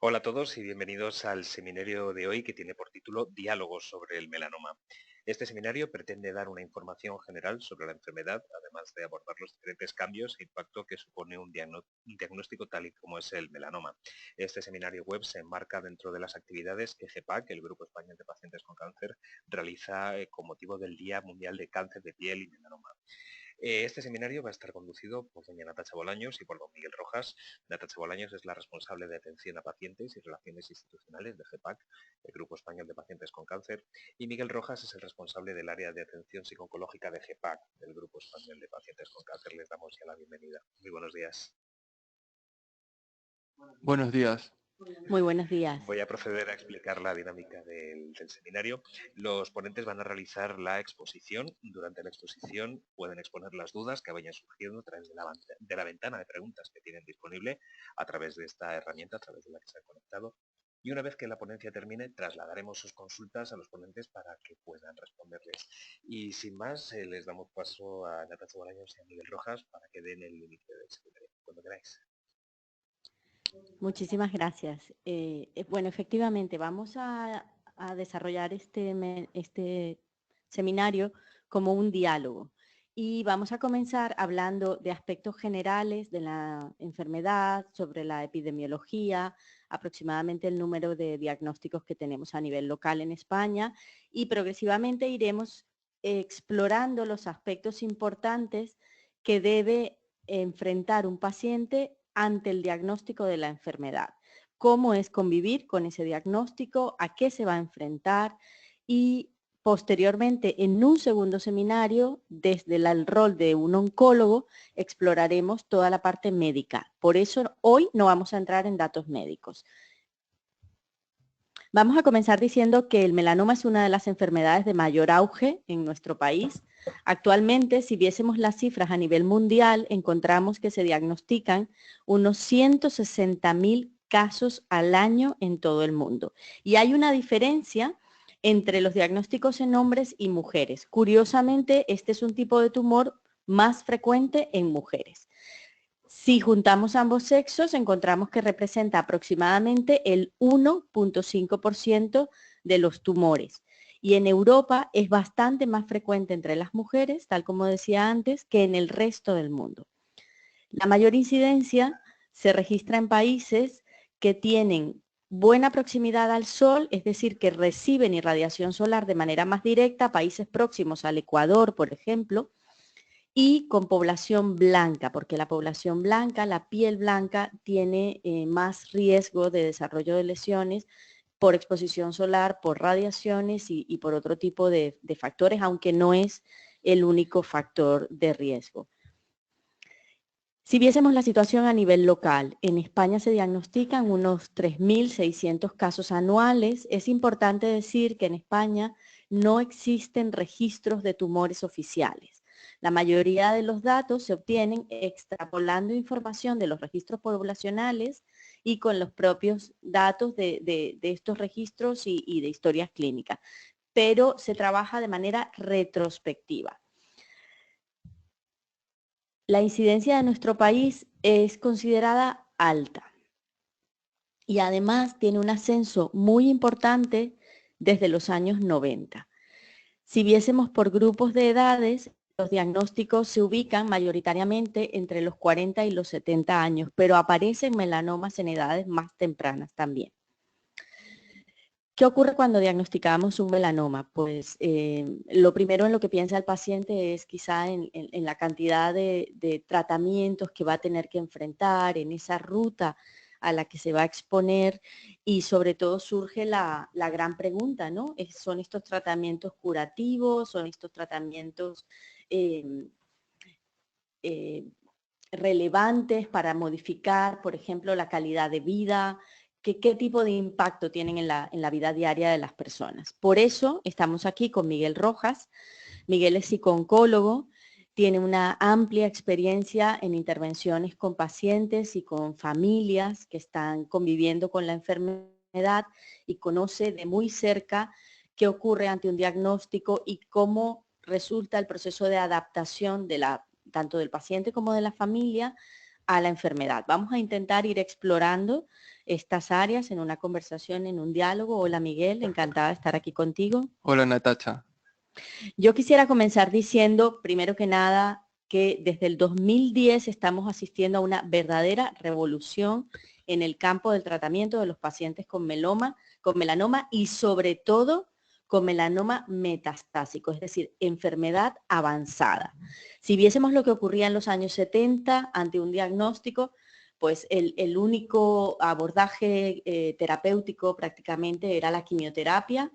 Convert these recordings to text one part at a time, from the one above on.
Hola a todos y bienvenidos al seminario de hoy que tiene por título Diálogos sobre el melanoma. Este seminario pretende dar una información general sobre la enfermedad, además de abordar los diferentes cambios e impacto que supone un diagnóstico tal y como es el melanoma. Este seminario web se enmarca dentro de las actividades que GEPAC, el Grupo Español de Pacientes con Cáncer, realiza con motivo del Día Mundial de Cáncer de Piel y Melanoma. Este seminario va a estar conducido por doña Natacha Bolaños y por don Miguel Rojas. Natacha Bolaños es la responsable de atención a pacientes y relaciones institucionales de GEPAC, el Grupo Español de Pacientes con Cáncer, y Miguel Rojas es el responsable del área de atención psico-oncológica de GEPAC, del Grupo Español de Pacientes con Cáncer. Les damos ya la bienvenida. Muy buenos días. Buenos días. Muy buenos días. Voy a proceder a explicar la dinámica del seminario. Los ponentes van a realizar la exposición. Durante la exposición pueden exponer las dudas que vayan surgiendo a través de la ventana de preguntas que tienen disponible a través de esta herramienta, a través de la que se han conectado. Y una vez que la ponencia termine, trasladaremos sus consultas a los ponentes para que puedan responderles. Y sin más, les damos paso a Natacha Bolaños y a Miguel Rojas para que den el inicio del seminario. Cuando queráis. Muchísimas gracias. Bueno, efectivamente, vamos a desarrollar este seminario como un diálogo y vamos a comenzar hablando de aspectos generales de la enfermedad, sobre la epidemiología, aproximadamente el número de diagnósticos que tenemos a nivel local en España y progresivamente iremos explorando los aspectos importantes que debe enfrentar un paciente ante el diagnóstico de la enfermedad. Cómo es convivir con ese diagnóstico, a qué se va a enfrentar y posteriormente en un segundo seminario, desde el rol de un oncólogo, exploraremos toda la parte médica. Por eso hoy no vamos a entrar en datos médicos. Vamos a comenzar diciendo que el melanoma es una de las enfermedades de mayor auge en nuestro país. Actualmente, si viésemos las cifras a nivel mundial, encontramos que se diagnostican unos 160.000 casos al año en todo el mundo. Y hay una diferencia entre los diagnósticos en hombres y mujeres. Curiosamente, este es un tipo de tumor más frecuente en mujeres. Si juntamos ambos sexos, encontramos que representa aproximadamente el 1.5% de los tumores. Y en Europa es bastante más frecuente entre las mujeres, tal como decía antes, que en el resto del mundo. La mayor incidencia se registra en países que tienen buena proximidad al sol, es decir, que reciben irradiación solar de manera más directa, países próximos al Ecuador, por ejemplo, y con población blanca, porque la población blanca, la piel blanca, tiene más riesgo de desarrollo de lesiones por exposición solar, por radiaciones y por otro tipo de factores, aunque no es el único factor de riesgo. Si viésemos la situación a nivel local, en España se diagnostican unos 3.600 casos anuales. Es importante decir que en España no existen registros de tumores oficiales. La mayoría de los datos se obtienen extrapolando información de los registros poblacionales y con los propios datos de estos registros y de historias clínicas, pero se trabaja de manera retrospectiva. La incidencia de nuestro país es considerada alta y además tiene un ascenso muy importante desde los años 90. Si viésemos por grupos de edades, los diagnósticos se ubican mayoritariamente entre los 40 y los 70 años, pero aparecen melanomas en edades más tempranas también. ¿Qué ocurre cuando diagnosticamos un melanoma? Pues lo primero en lo que piensa el paciente es quizá en la cantidad de tratamientos que va a tener que enfrentar, en esa ruta a la que se va a exponer y sobre todo surge la gran pregunta, ¿no? ¿Son estos tratamientos curativos? ¿Son estos tratamientos relevantes para modificar, por ejemplo, la calidad de vida? ¿Qué tipo de impacto tienen en la vida diaria de las personas? Por eso estamos aquí con Miguel Rojas. Miguel es psicooncólogo, tiene una amplia experiencia en intervenciones con pacientes y con familias que están conviviendo con la enfermedad y conoce de muy cerca qué ocurre ante un diagnóstico y cómo resulta el proceso de adaptación tanto del paciente como de la familia a la enfermedad. Vamos a intentar ir explorando estas áreas en una conversación, en un diálogo. Hola Miguel, encantada de estar aquí contigo. Hola Natacha. Yo quisiera comenzar diciendo, primero que nada, que desde el 2010 estamos asistiendo a una verdadera revolución en el campo del tratamiento de los pacientes con melanoma y sobre todo con melanoma metastásico, es decir, enfermedad avanzada. Si viésemos lo que ocurría en los años 70 ante un diagnóstico, pues el único abordaje terapéutico prácticamente era la quimioterapia,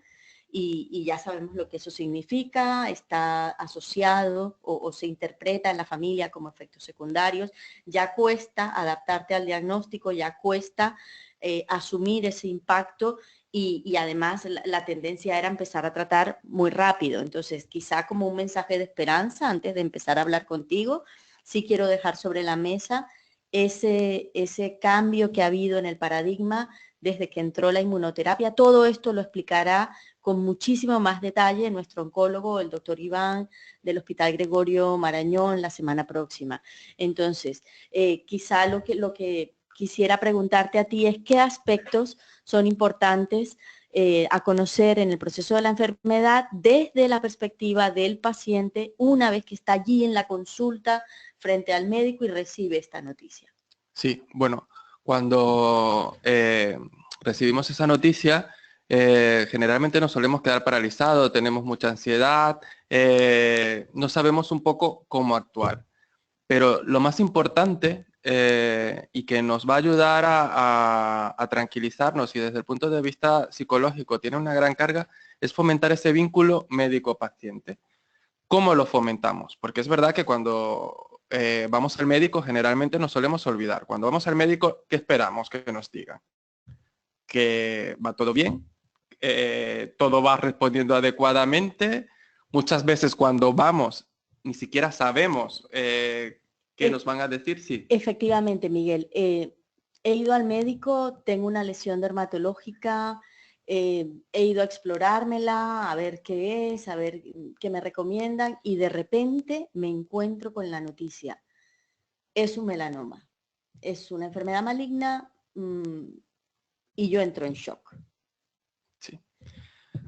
y ya sabemos lo que eso significa, está asociado o se interpreta en la familia como efectos secundarios, ya cuesta adaptarte al diagnóstico, ya cuesta asumir ese impacto y además la tendencia era empezar a tratar muy rápido. Entonces, quizá como un mensaje de esperanza, antes de empezar a hablar contigo, sí quiero dejar sobre la mesa ese cambio que ha habido en el paradigma desde que entró la inmunoterapia. Todo esto lo explicará con muchísimo más detalle nuestro oncólogo, el doctor Iván, del Hospital Gregorio Marañón, la semana próxima. Entonces, quizá lo que quisiera preguntarte a ti es qué aspectos son importantes a conocer en el proceso de la enfermedad desde la perspectiva del paciente una vez que está allí en la consulta frente al médico y recibe esta noticia. Sí, bueno, cuando recibimos esa noticia, generalmente nos solemos quedar paralizados, tenemos mucha ansiedad, no sabemos un poco cómo actuar. Pero lo más importante y que nos va a ayudar a tranquilizarnos y desde el punto de vista psicológico tiene una gran carga es fomentar ese vínculo médico-paciente. ¿Cómo lo fomentamos? Porque es verdad que cuando vamos al médico generalmente nos solemos olvidar. Cuando vamos al médico, ¿qué esperamos que nos digan? Que va todo bien, todo va respondiendo adecuadamente. Muchas veces cuando vamos ni siquiera sabemos qué nos van a decir. Sí. Efectivamente, Miguel. He ido al médico, tengo una lesión dermatológica, he ido a explorármela, a ver qué es, a ver qué me recomiendan y de repente me encuentro con la noticia. Es un melanoma, es una enfermedad maligna y yo entro en shock. Sí.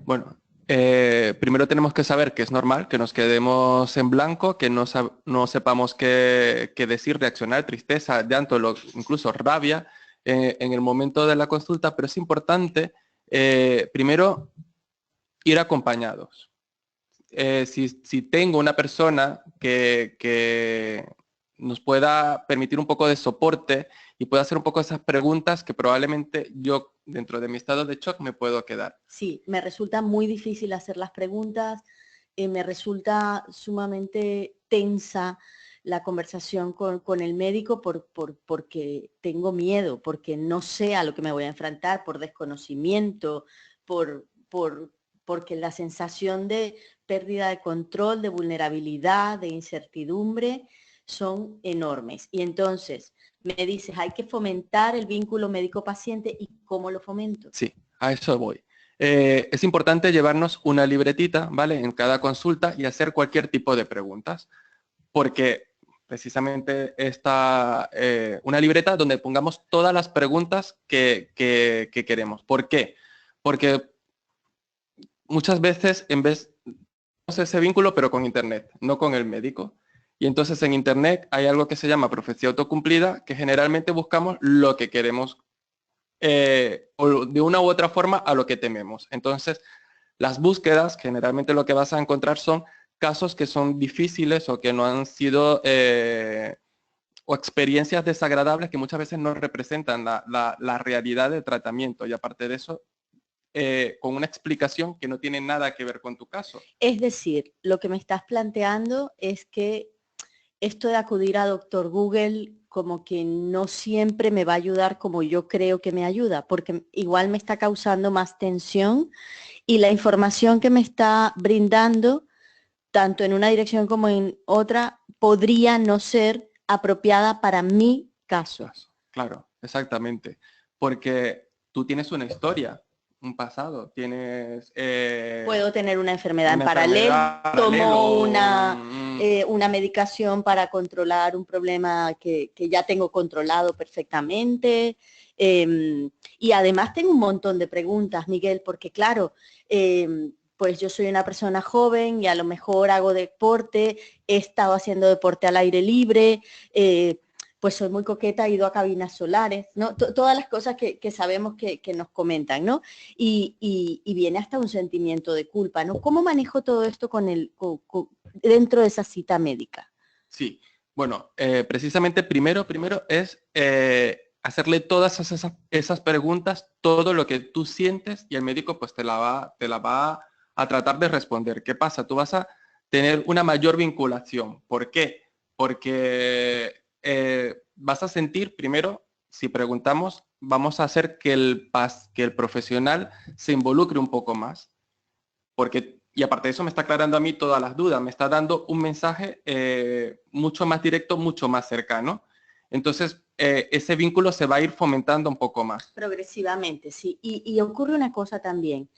Bueno, primero tenemos que saber que es normal que nos quedemos en blanco, que no sepamos qué decir, reaccionar, tristeza, llanto, incluso rabia en el momento de la consulta, pero es importante primero ir acompañados. Si tengo una persona que nos pueda permitir un poco de soporte y pueda hacer un poco esas preguntas que probablemente yo, dentro de mi estado de shock, me puedo quedar. Sí, me resulta muy difícil hacer las preguntas, me resulta sumamente tensa la conversación con el médico porque tengo miedo, porque no sé a lo que me voy a enfrentar, por desconocimiento, porque la sensación de pérdida de control, de vulnerabilidad, de incertidumbre son enormes. Y entonces me dices, hay que fomentar el vínculo médico-paciente. ¿Y cómo lo fomento? Sí, a eso voy. Es importante llevarnos una libretita, ¿vale? En cada consulta y hacer cualquier tipo de preguntas, porque precisamente está una libreta donde pongamos todas las preguntas que queremos. ¿Por qué? Porque muchas veces en vez de ese vínculo, pero con Internet, no con el médico. Y entonces en Internet hay algo que se llama profecía autocumplida, que generalmente buscamos lo que queremos o de una u otra forma a lo que tememos. Entonces, las búsquedas, generalmente lo que vas a encontrar son casos que son difíciles o que no han sido o experiencias desagradables que muchas veces no representan la realidad del tratamiento. Y aparte de eso, con una explicación que no tiene nada que ver con tu caso. Es decir, lo que me estás planteando es que esto de acudir a Doctor Google como que no siempre me va a ayudar como yo creo que me ayuda, porque igual me está causando más tensión y la información que me está brindando, tanto en una dirección como en otra, podría no ser apropiada para mi caso. Claro, exactamente. Porque tú tienes una historia un pasado, tienes Puedo tener una enfermedad en una paralelo, enfermedad tomo paralelo, una medicación para controlar un problema que ya tengo controlado perfectamente. Y además tengo un montón de preguntas, Miguel, porque claro, pues yo soy una persona joven y a lo mejor hago deporte, he estado haciendo deporte al aire libre, pues soy muy coqueta, he ido a cabinas solares, ¿no? Todas las cosas que sabemos que nos comentan, ¿no? Y viene hasta un sentimiento de culpa, ¿no? ¿Cómo manejo todo esto dentro de esa cita médica? Sí, bueno, precisamente primero es hacerle todas esas preguntas, todo lo que tú sientes y el médico pues te la va a tratar de responder. ¿Qué pasa? Tú vas a tener una mayor vinculación. ¿Por qué? Porque vas a sentir, primero, si preguntamos, vamos a hacer que que el profesional se involucre un poco más. Porque, y aparte de eso me está aclarando a mí todas las dudas, me está dando un mensaje mucho más directo, mucho más cercano. Entonces, ese vínculo se va a ir fomentando un poco más. Progresivamente, sí. Y ocurre una cosa también.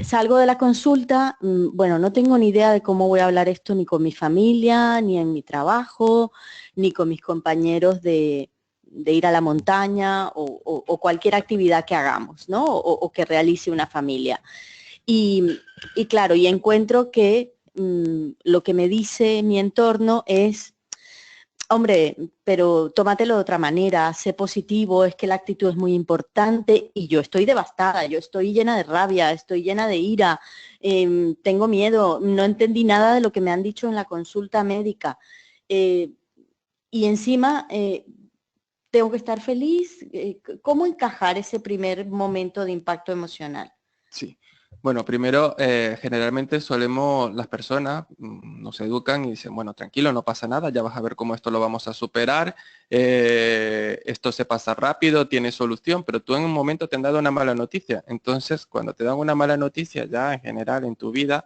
Salgo de la consulta, bueno, no tengo ni idea de cómo voy a hablar esto ni con mi familia, ni en mi trabajo, ni con mis compañeros de ir a la montaña o cualquier actividad que hagamos, ¿no? O que realice una familia. Y claro, y encuentro que lo que me dice mi entorno es, hombre, pero tómatelo de otra manera, sé positivo, es que la actitud es muy importante y yo estoy devastada, yo estoy llena de rabia, estoy llena de ira, tengo miedo, no entendí nada de lo que me han dicho en la consulta médica. Eh, y encima tengo que estar feliz. ¿Cómo encajar ese primer momento de impacto emocional? Sí. Bueno, primero, generalmente solemos, las personas nos educan y dicen, bueno, tranquilo, no pasa nada, ya vas a ver cómo esto lo vamos a superar, esto se pasa rápido, tiene solución, pero tú en un momento te han dado una mala noticia. Entonces, cuando te dan una mala noticia ya en general en tu vida,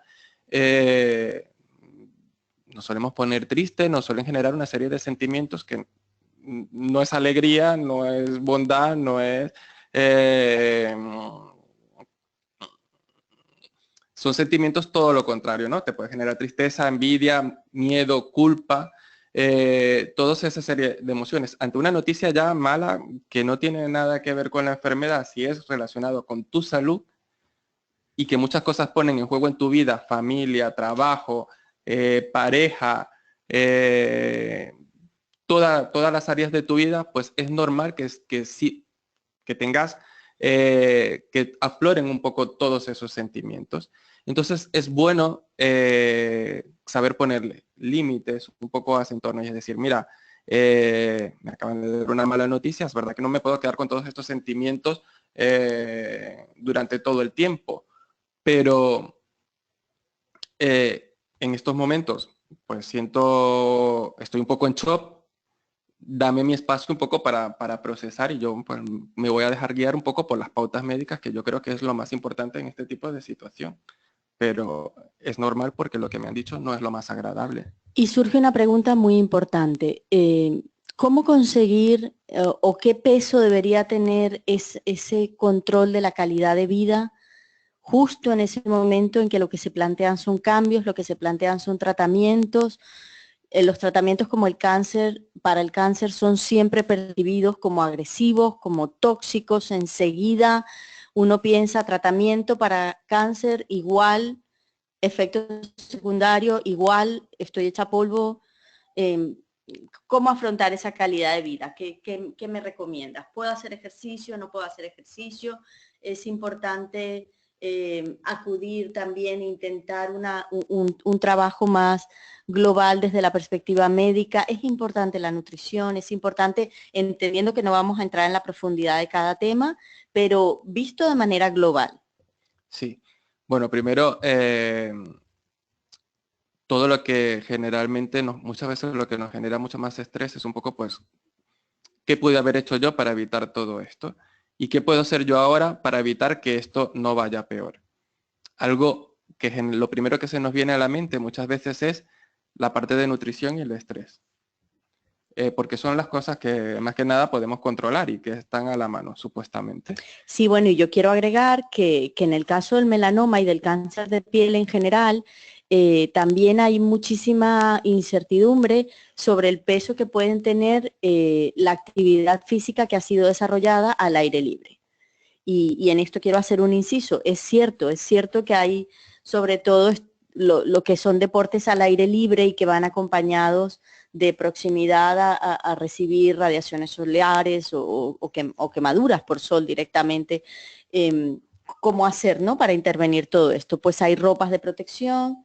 nos solemos poner tristes, nos suelen generar una serie de sentimientos que no es alegría, no es bondad, no es... eh, son sentimientos todo lo contrario, ¿no? Te puede generar tristeza, envidia, miedo, culpa, todas esa serie de emociones. Ante una noticia ya mala que no tiene nada que ver con la enfermedad, si es relacionado con tu salud y que muchas cosas ponen en juego en tu vida, familia, trabajo, pareja, todas las áreas de tu vida, pues es normal que tengas, que afloren un poco todos esos sentimientos. Entonces es bueno saber ponerle límites un poco a ese entorno y es decir, mira, me acaban de dar una mala noticia, es verdad que no me puedo quedar con todos estos sentimientos durante todo el tiempo, pero en estos momentos pues estoy un poco en shock, dame mi espacio un poco para procesar y yo pues, me voy a dejar guiar un poco por las pautas médicas, que yo creo que es lo más importante en este tipo de situación. Pero es normal porque lo que me han dicho no es lo más agradable. Y surge una pregunta muy importante. ¿Cómo conseguir o qué peso debería tener ese control de la calidad de vida justo en ese momento en que lo que se plantean son cambios, lo que se plantean son tratamientos? Los tratamientos como el cáncer, para el cáncer son siempre percibidos como agresivos, como tóxicos. Enseguida uno piensa tratamiento para cáncer igual, efecto secundario igual, estoy hecha polvo. Eh, ¿Cómo afrontar esa calidad de vida? ¿Qué me recomiendas? ¿Puedo hacer ejercicio? ¿No puedo hacer ejercicio? Es importante acudir también, intentar un trabajo más global desde la perspectiva médica. Es importante la nutrición, es importante, entendiendo que no vamos a entrar en la profundidad de cada tema, pero visto de manera global. Sí. Bueno, primero, todo lo que generalmente, muchas veces lo que nos genera mucho más estrés es un poco, pues, ¿qué pude haber hecho yo para evitar todo esto? ¿Y qué puedo hacer yo ahora para evitar que esto no vaya peor? Algo que lo primero que se nos viene a la mente muchas veces es la parte de nutrición y el estrés. porque son las cosas que más que nada podemos controlar y que están a la mano, supuestamente. Sí, bueno, y yo quiero agregar que en el caso del melanoma y del cáncer de piel en general, también hay muchísima incertidumbre sobre el peso que pueden tener la actividad física que ha sido desarrollada al aire libre. Y en esto quiero hacer un inciso. Es cierto que hay sobre todo lo que son deportes al aire libre y que van acompañados de proximidad a recibir radiaciones solares o quemaduras por sol directamente. ¿Cómo hacer, no? Para intervenir todo esto. Pues hay ropas de protección,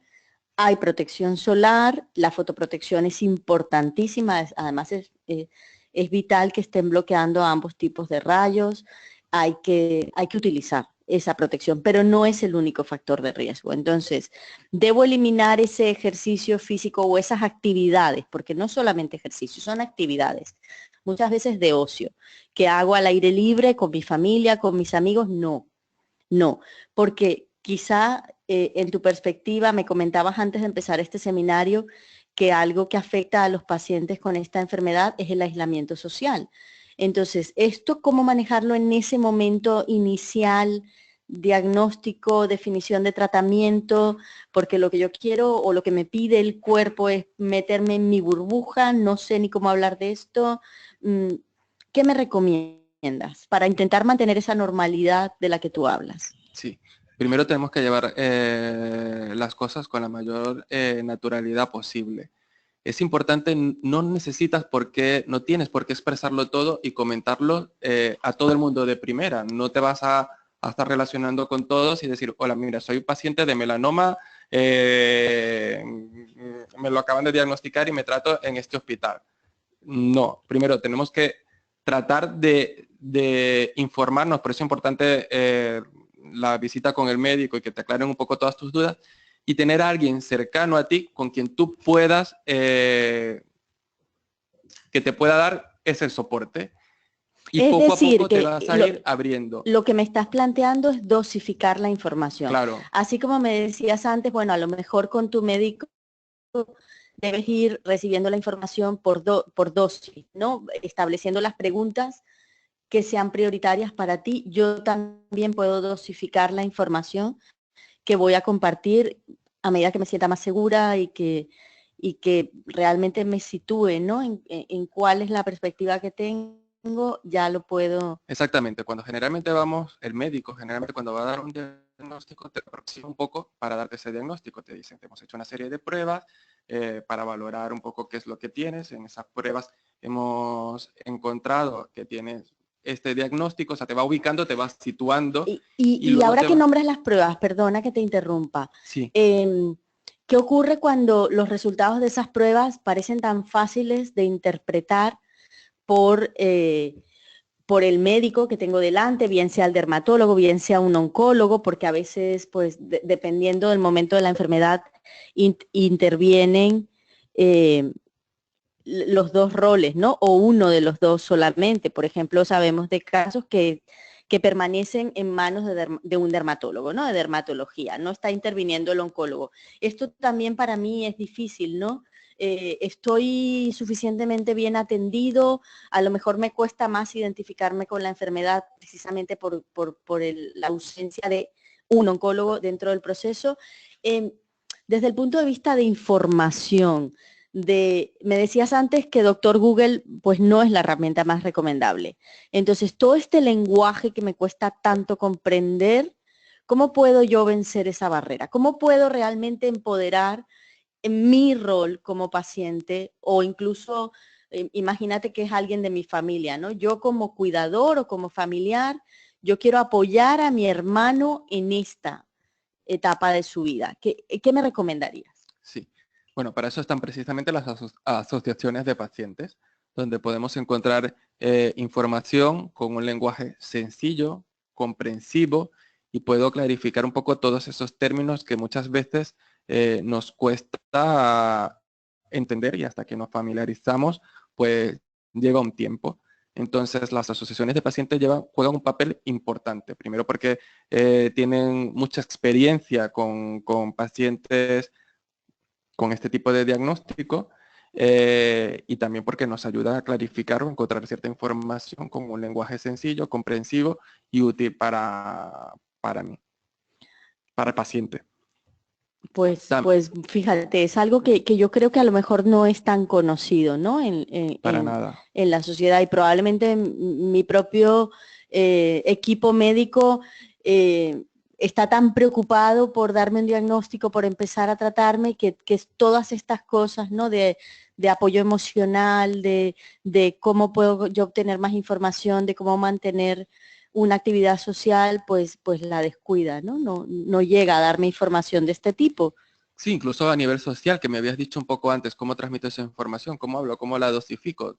hay protección solar, la fotoprotección es importantísima, además es vital que estén bloqueando ambos tipos de rayos, hay que utilizar esa protección, pero no es el único factor de riesgo. Entonces, debo eliminar ese ejercicio físico o esas actividades, porque no solamente ejercicio, son actividades, muchas veces de ocio, que hago al aire libre con mi familia, con mis amigos, no, porque quizá en tu perspectiva, me comentabas antes de empezar este seminario, que algo que afecta a los pacientes con esta enfermedad es el aislamiento social. Entonces, ¿esto cómo manejarlo en ese momento inicial, diagnóstico, definición de tratamiento? Porque lo que yo quiero o lo que me pide el cuerpo es meterme en mi burbuja, no sé ni cómo hablar de esto. ¿Qué me recomiendas para intentar mantener esa normalidad de la que tú hablas? Sí, primero tenemos que llevar las cosas con la mayor naturalidad posible. Es importante, no tienes por qué expresarlo todo y comentarlo a todo el mundo de primera. No te vas a estar relacionando con todos y decir, hola, mira, soy paciente de melanoma, me lo acaban de diagnosticar y me trato en este hospital. No, primero tenemos que tratar de informarnos, por eso es importante la visita con el médico y que te aclaren un poco todas tus dudas y tener a alguien cercano a ti con quien tú puedas, que te pueda dar ese soporte. Y Es poco a decir, poco te que vas a ir abriendo. lo que me estás planteando es dosificar la información. Claro. Así como me decías antes, bueno, a lo mejor con tu médico debes ir recibiendo la información por dosis, ¿no? Estableciendo las preguntas que sean prioritarias para ti. Yo también puedo dosificar la información que voy a compartir a medida que me sienta más segura y que realmente me sitúe, ¿no? En cuál es la perspectiva que tengo, ya lo puedo. Exactamente, cuando generalmente el médico generalmente cuando va a dar un diagnóstico te aproxima un poco para darte ese diagnóstico, te dicen, te hemos hecho una serie de pruebas para valorar un poco qué es lo que tienes, en esas pruebas hemos encontrado que tienes este diagnóstico, o sea, te va ubicando, te va situando. Y luego ahora que nombras las pruebas, perdona que te interrumpa, sí. ¿Qué ocurre cuando los resultados de esas pruebas parecen tan fáciles de interpretar por el médico que tengo delante, bien sea el dermatólogo, bien sea un oncólogo, porque a veces, pues, dependiendo del momento de la enfermedad, intervienen los dos roles, ¿no? O uno de los dos solamente. Por ejemplo, sabemos de casos que permanecen en manos de un dermatólogo, ¿no? De dermatología, no está interviniendo el oncólogo. Esto también para mí es difícil, ¿no? Estoy suficientemente bien atendido, a lo mejor me cuesta más identificarme con la enfermedad precisamente por la ausencia de un oncólogo dentro del proceso. Desde el punto de vista de información, me decías antes que Doctor Google pues no es la herramienta más recomendable. Entonces, todo este lenguaje que me cuesta tanto comprender, ¿cómo puedo yo vencer esa barrera? ¿Cómo puedo realmente empoderar en mi rol como paciente o incluso, imagínate que es alguien de mi familia, ¿no? Yo como cuidador o como familiar, yo quiero apoyar a mi hermano en esta etapa de su vida. ¿Qué me recomendarías? Sí. Bueno, para eso están precisamente las asociaciones de pacientes, donde podemos encontrar información con un lenguaje sencillo, comprensivo, y puedo clarificar un poco todos esos términos que muchas veces nos cuesta entender y hasta que nos familiarizamos, pues lleva un tiempo. Entonces, las asociaciones de pacientes juegan un papel importante. Primero porque tienen mucha experiencia con pacientes con este tipo de diagnóstico y también porque nos ayuda a clarificar o encontrar cierta información con un lenguaje sencillo, comprensivo y útil para mí, para el paciente. Pues fíjate, es algo que yo creo que a lo mejor no es tan conocido, ¿no? Para nada. En la sociedad y probablemente mi propio equipo médico está tan preocupado por darme un diagnóstico, por empezar a tratarme, que todas estas cosas, ¿no? De apoyo emocional, de cómo puedo yo obtener más información, de cómo mantener una actividad social, pues la descuida, ¿no? No llega a darme información de este tipo. Sí, incluso a nivel social, que me habías dicho un poco antes, cómo transmito esa información, cómo hablo, cómo la dosifico.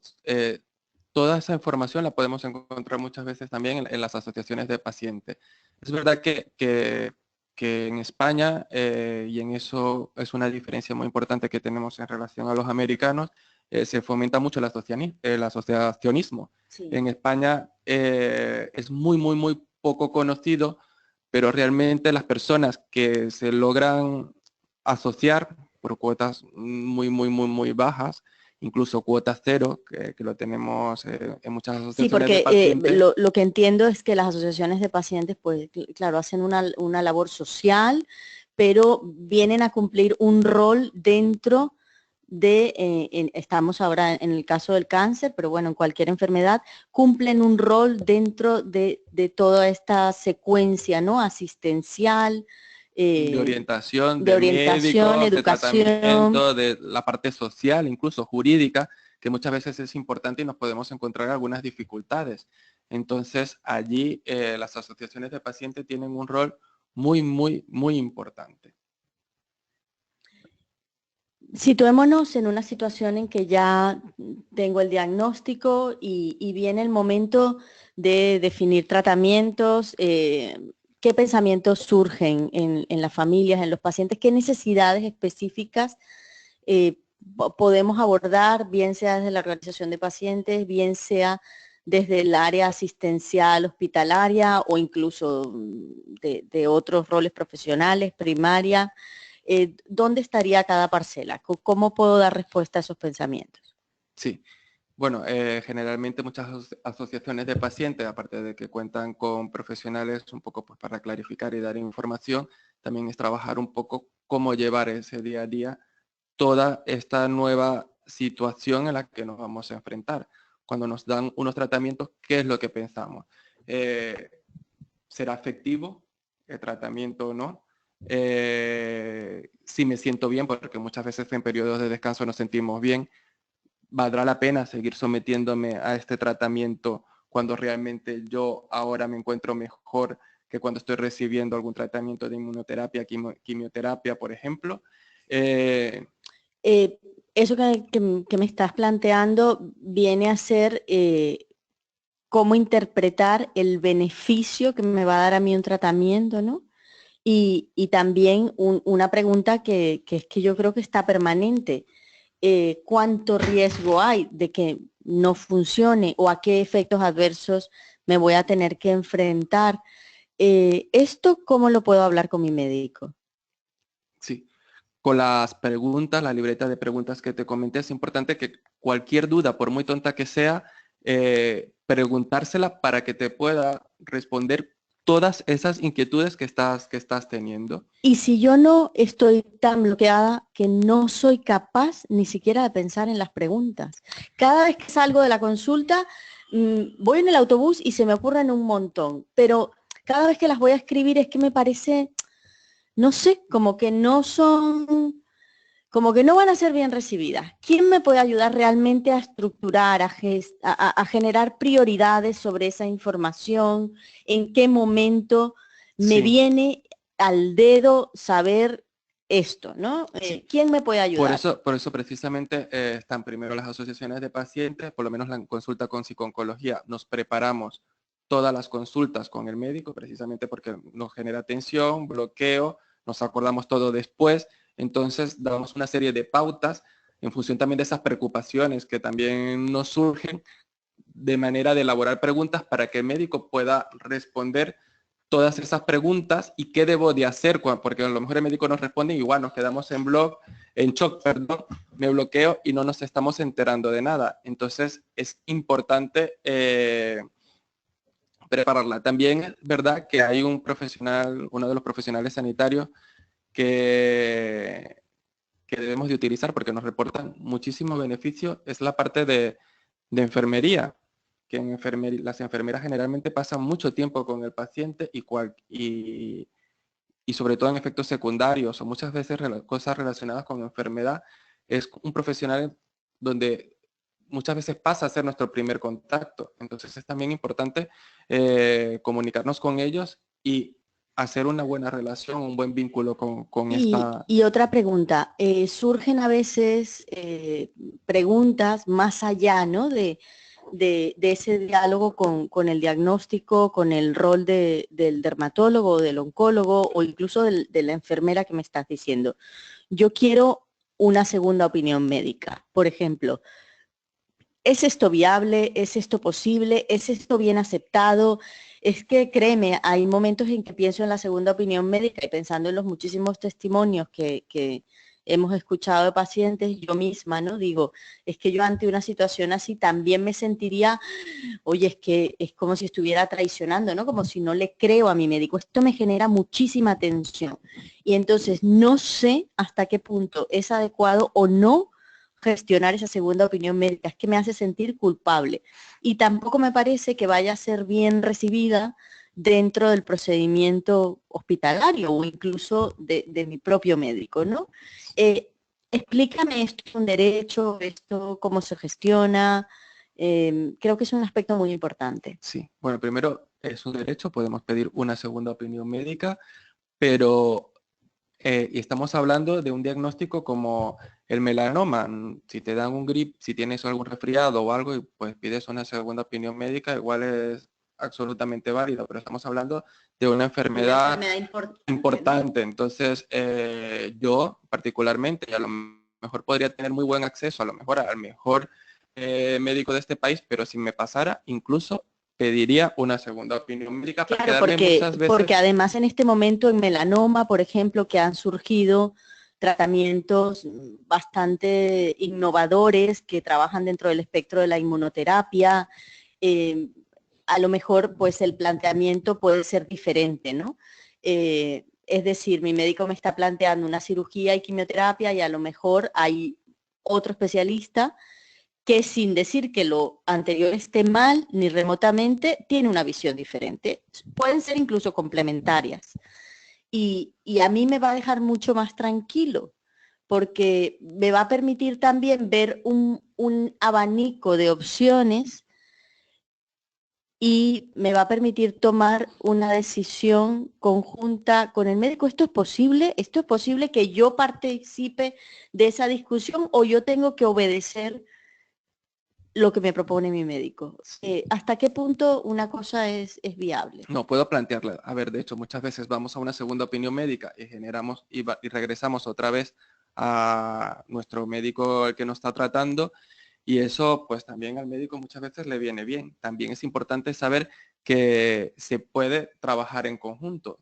Toda esa información la podemos encontrar muchas veces también en las asociaciones de pacientes. Es verdad que en España, y en eso es una diferencia muy importante que tenemos en relación a los americanos, se fomenta mucho el asociacionismo. Sí. En España es muy poco conocido, pero realmente las personas que se logran asociar por cuotas muy bajas, incluso cuotas cero, que lo tenemos en muchas Sí, asociaciones de porque pacientes. lo que entiendo es que las asociaciones de pacientes, pues claro, hacen una labor social, pero vienen a cumplir un rol dentro de, estamos ahora en el caso del cáncer, pero bueno, en cualquier enfermedad, cumplen un rol dentro de toda esta secuencia, ¿no? Asistencial, De orientación, de de orientación, médicos, de educación. tratamiento, de la parte social, incluso jurídica, que muchas veces es importante y nos podemos encontrar algunas dificultades. Entonces, allí las asociaciones de pacientes tienen un rol muy importante. Situémonos en una situación en que ya tengo el diagnóstico y viene el momento de definir tratamientos. ¿Qué pensamientos surgen en las familias, en los pacientes? ¿Qué necesidades específicas podemos abordar, bien sea desde la organización de pacientes, bien sea desde el área asistencial hospitalaria o incluso de otros roles profesionales, primaria? ¿Dónde estaría cada parcela? ¿Cómo puedo dar respuesta a esos pensamientos? Sí. Bueno, generalmente muchas asociaciones de pacientes, aparte de que cuentan con profesionales un poco pues, para clarificar y dar información, también es trabajar un poco cómo llevar ese día a día toda esta nueva situación en la que nos vamos a enfrentar. Cuando nos dan unos tratamientos, ¿qué es lo que pensamos? ¿Será efectivo el tratamiento o no? Si me siento bien, porque muchas veces en periodos de descanso nos sentimos bien, ¿valdrá la pena seguir sometiéndome a este tratamiento cuando realmente yo ahora me encuentro mejor que cuando estoy recibiendo algún tratamiento de inmunoterapia, quimioterapia, por ejemplo? Eso que me estás planteando viene a ser cómo interpretar el beneficio que me va a dar a mí un tratamiento, ¿no? Y también una pregunta que es que yo creo que está permanente. ¿Cuánto riesgo hay de que no funcione o a qué efectos adversos me voy a tener que enfrentar? ¿Esto cómo lo puedo hablar con mi médico? Sí, con las preguntas, la libreta de preguntas que te comenté, es importante que cualquier duda, por muy tonta que sea, preguntársela para que te pueda responder todas esas inquietudes que estás teniendo. Y si yo no estoy tan bloqueada que no soy capaz ni siquiera de pensar en las preguntas. Cada vez que salgo de la consulta, voy en el autobús y se me ocurren un montón, pero cada vez que las voy a escribir es que me parece, no sé, como que no van a ser bien recibidas. ¿Quién me puede ayudar realmente a estructurar, a generar prioridades sobre esa información? ¿En qué momento me Sí, viene al dedo saber esto, ¿no? sí. ¿Quién me puede ayudar? Por eso precisamente están primero las asociaciones de pacientes, por lo menos la consulta con psiconcología. Nos preparamos todas las consultas con el médico, precisamente porque nos genera tensión, bloqueo, nos acordamos todo después. Entonces damos una serie de pautas en función también de esas preocupaciones que también nos surgen, de manera de elaborar preguntas para que el médico pueda responder todas esas preguntas y qué debo de hacer, porque a lo mejor el médico nos responde y igual nos quedamos en shock, perdón, me bloqueo y no nos estamos enterando de nada. Entonces es importante prepararla. También es verdad que hay un profesional, uno de los profesionales sanitarios que debemos de utilizar porque nos reportan muchísimos beneficios, es la parte de enfermería, que las enfermeras generalmente pasan mucho tiempo con el paciente y sobre todo en efectos secundarios o muchas veces cosas relacionadas con enfermedad, es un profesional donde muchas veces pasa a ser nuestro primer contacto. Entonces es también importante comunicarnos con ellos y hacer una buena relación, un buen vínculo con esta... Y otra pregunta, surgen a veces preguntas más allá, ¿no? de ese diálogo con el diagnóstico, con el rol del dermatólogo, del oncólogo o incluso de la enfermera que me estás diciendo. Yo quiero una segunda opinión médica. Por ejemplo, ¿es esto viable? ¿Es esto posible? ¿Es esto bien aceptado? Es que créeme, hay momentos en que pienso en la segunda opinión médica y pensando en los muchísimos testimonios que hemos escuchado de pacientes, yo misma, ¿no? Digo, es que yo ante una situación así también me sentiría, oye, es que es como si estuviera traicionando, ¿no? Como si no le creo a mi médico. Esto me genera muchísima tensión. Y entonces no sé hasta qué punto es adecuado o no gestionar esa segunda opinión médica, es que me hace sentir culpable. Y tampoco me parece que vaya a ser bien recibida dentro del procedimiento hospitalario o incluso de mi propio médico, ¿no? Explícame, ¿esto es un derecho? ¿Esto cómo se gestiona? Creo que es un aspecto muy importante. Sí, bueno, primero es un derecho, podemos pedir una segunda opinión médica, pero y estamos hablando de un diagnóstico como el melanoma. Si te dan un grip, si tienes algún resfriado o algo, y pues pides una segunda opinión médica, igual es absolutamente válido, pero estamos hablando de una enfermedad importante. Entonces, yo particularmente, y a lo mejor podría tener muy buen acceso, a lo mejor al mejor médico de este país, pero si me pasara, incluso pediría una segunda opinión médica para Claro, quedarme muchas veces... porque además en este momento en melanoma, por ejemplo, que han surgido tratamientos bastante innovadores que trabajan dentro del espectro de la inmunoterapia, a lo mejor pues el planteamiento puede ser diferente, ¿no? Es decir, mi médico me está planteando una cirugía y quimioterapia y a lo mejor hay otro especialista que sin decir que lo anterior esté mal ni remotamente, tiene una visión diferente. Pueden ser incluso complementarias. Y a mí me va a dejar mucho más tranquilo, porque me va a permitir también ver un abanico de opciones y me va a permitir tomar una decisión conjunta con el médico. ¿Esto es posible? ¿Esto es posible que yo participe de esa discusión o yo tengo que obedecer lo que me propone mi médico? ¿Hasta qué punto una cosa es viable? No, puedo plantearla. A ver, de hecho, muchas veces vamos a una segunda opinión médica y generamos y regresamos otra vez a nuestro médico el que nos está tratando y eso pues también al médico muchas veces le viene bien. También es importante saber que se puede trabajar en conjunto.